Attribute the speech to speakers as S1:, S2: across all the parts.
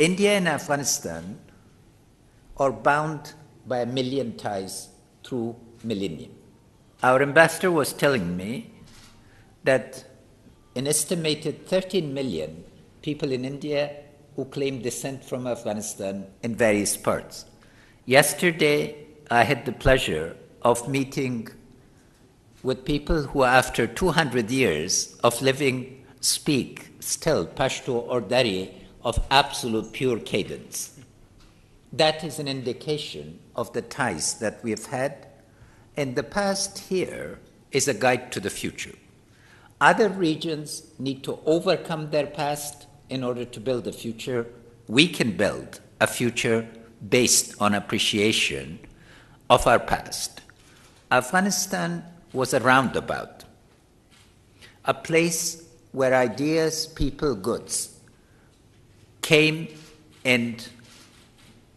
S1: India and Afghanistan are bound by a million ties through millennium. Our ambassador was telling me that an estimated 13 million people in India who claim descent from Afghanistan in various parts. Yesterday, I had the pleasure of meeting with people who, after 200 years of living, speak still Pashto or Dari of absolute pure cadence. That is an indication of the ties that we have had, and the past here is a guide to the future. Other regions need to overcome their past in order to build a future. We can build a future based on appreciation of our past. Afghanistan was a roundabout, a place where ideas, people, goods came and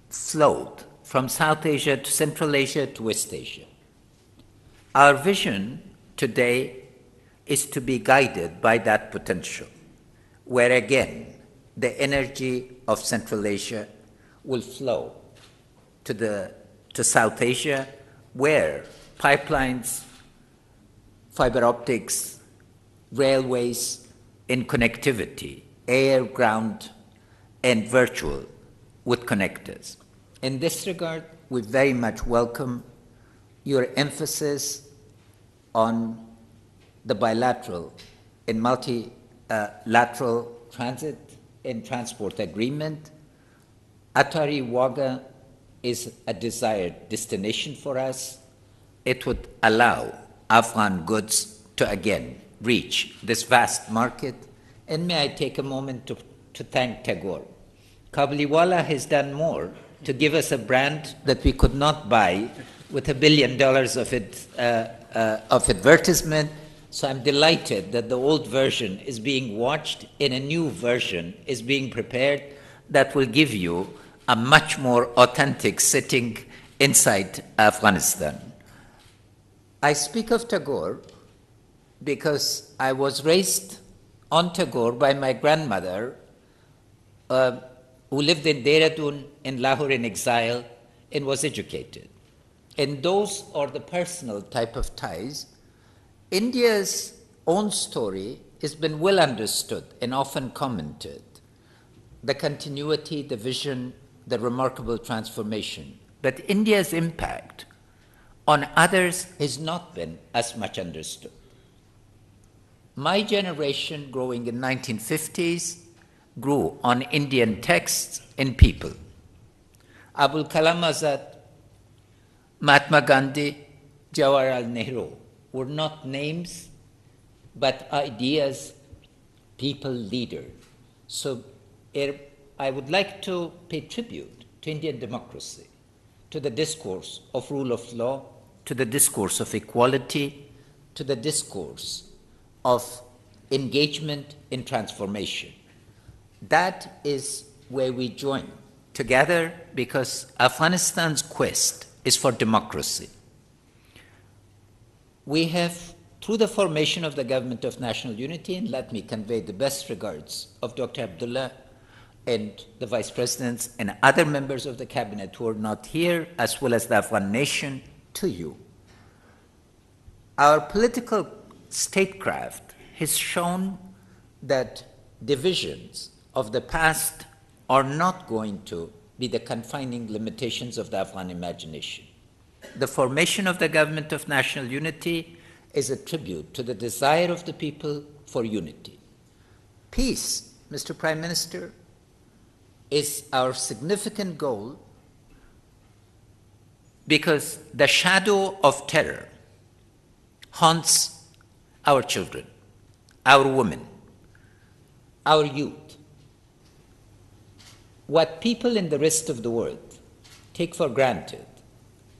S1: flowed from South Asia to Central Asia to West Asia. Our vision today is to be guided by that potential, where again, the energy of Central Asia will flow to South Asia, where pipelines, fiber optics, railways, and connectivity, air, ground, and virtual would connect us. In this regard, we very much welcome your emphasis on the bilateral and multilateral transit and transport agreement. Atari Wagah is a desired destination for us. It would allow Afghan goods to again reach this vast market. And may I take a moment to thank Tagore. Kabliwala has done more to give us a brand that we could not buy with $1 billion of advertisement. So I'm delighted that the old version is being watched and a new version is being prepared that will give you a much more authentic sitting inside Afghanistan. I speak of Tagore because I was raised on Tagore by my grandmother, who lived in Dehradun in Lahore in exile and was educated. And those are the personal type of ties. India's own story has been well understood and often commented. The continuity, the vision, the remarkable transformation. But India's impact on others has not been as much understood. My generation, growing in 1950s, grew on Indian texts and people. Abul Kalam Azad, Mahatma Gandhi, Jawaharlal Nehru were not names, but ideas, people, leaders. So I would like to pay tribute to Indian democracy, to the discourse of rule of law, to the discourse of equality, to the discourse of engagement in transformation. That is where we join together, because Afghanistan's quest is for democracy. We have, through the formation of the Government of National Unity, and let me convey the best regards of Dr. Abdullah and the Vice Presidents and other members of the Cabinet who are not here, as well as the Afghan nation, to you. Our political statecraft has shown that divisions of the past are not going to be the confining limitations of the Afghan imagination. The formation of the Government of National Unity is a tribute to the desire of the people for unity. Peace, Mr. Prime Minister, is our significant goal, because the shadow of terror haunts our children, our women, our youth. What people in the rest of the world take for granted,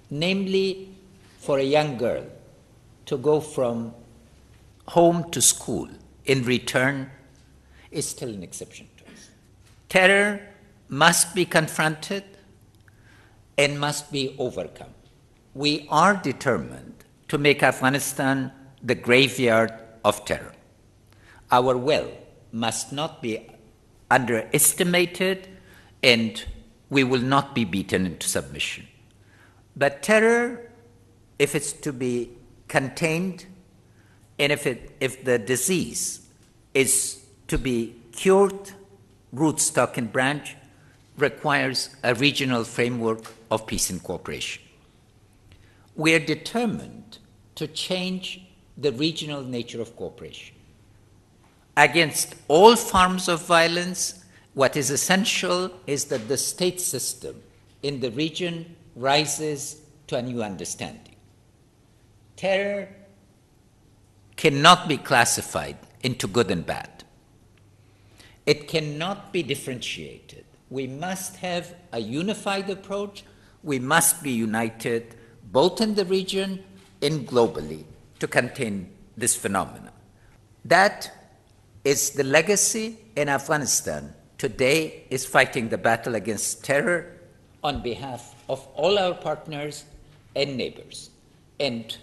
S1: namely for a young girl to go from home to school in return, is still an exception to us. Terror must be confronted and must be overcome. We are determined to make Afghanistan the graveyard of terror. Our will must not be underestimated, and we will not be beaten into submission. But terror, if it's to be contained, and if the disease is to be cured, root, stock, and branch, requires a regional framework of peace and cooperation. We are determined to change the regional nature of cooperation. Against all forms of violence, what is essential is that the state system in the region rises to a new understanding. Terror cannot be classified into good and bad. It cannot be differentiated. We must have a unified approach. We must be united both in the region and globally to contain this phenomenon. That is the legacy in Afghanistan. Today is fighting the battle against terror on behalf of all our partners and neighbors. And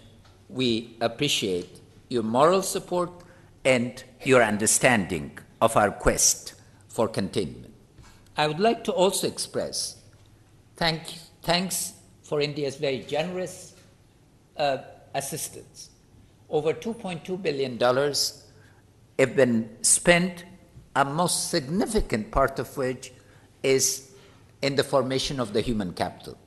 S1: we appreciate your moral support and your understanding of our quest for containment. I would like to also express thanks for India's very generous assistance. Over $2.2 billion have been spent, a most significant part of which is in the formation of the human capital.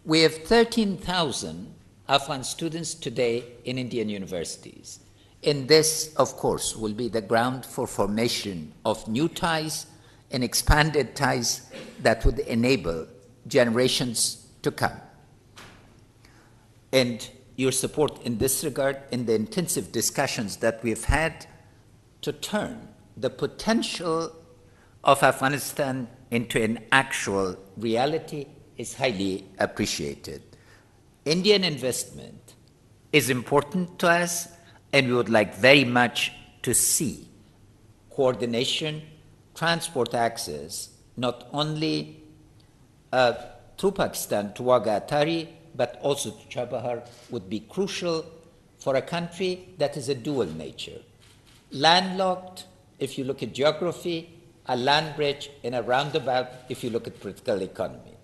S1: We have 13,000 Afghan students today in Indian universities. And this, of course, will be the ground for formation of new ties and expanded ties that would enable generations to come. And your support in this regard, in the intensive discussions that we've had to turn the potential of Afghanistan into an actual reality, is highly appreciated. Indian investment is important to us, and we would like very much to see coordination, transport access, not only through Pakistan to Wagah Atari, but also to Chabahar, would be crucial for a country that is a dual nature. Landlocked, if you look at geography, a land bridge, and a roundabout, if you look at political economy.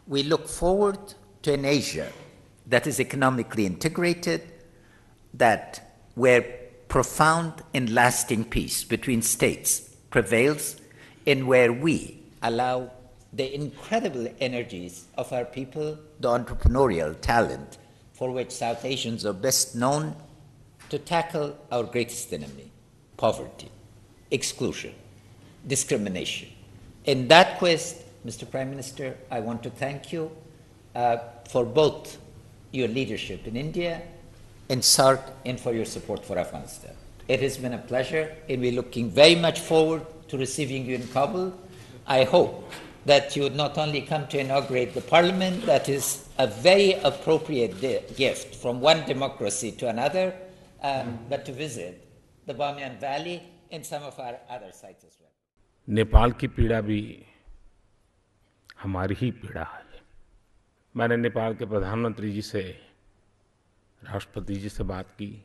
S1: We look forward to an Asia that is economically integrated, where profound and lasting peace between states prevails, and where we allow the incredible energies of our people, the entrepreneurial talent for which South Asians are best known, to tackle our greatest enemy, poverty, exclusion, discrimination. In that quest, Mr. Prime Minister, I want to thank you for both your leadership in India and SARC, and for your support for Afghanistan. It has been a pleasure, and we're looking very much forward to receiving you in Kabul. I hope that you would not only come to inaugurate the parliament, that is a very appropriate gift from one democracy to another, but to visit the Bamiyan Valley and some of our other sites as well.
S2: Nepal की पीड़ा भी हमारी ही पीड़ा है। मैंने नेपाल के प्रधानमंत्री जी से, राष्ट्रपति जी से बात की।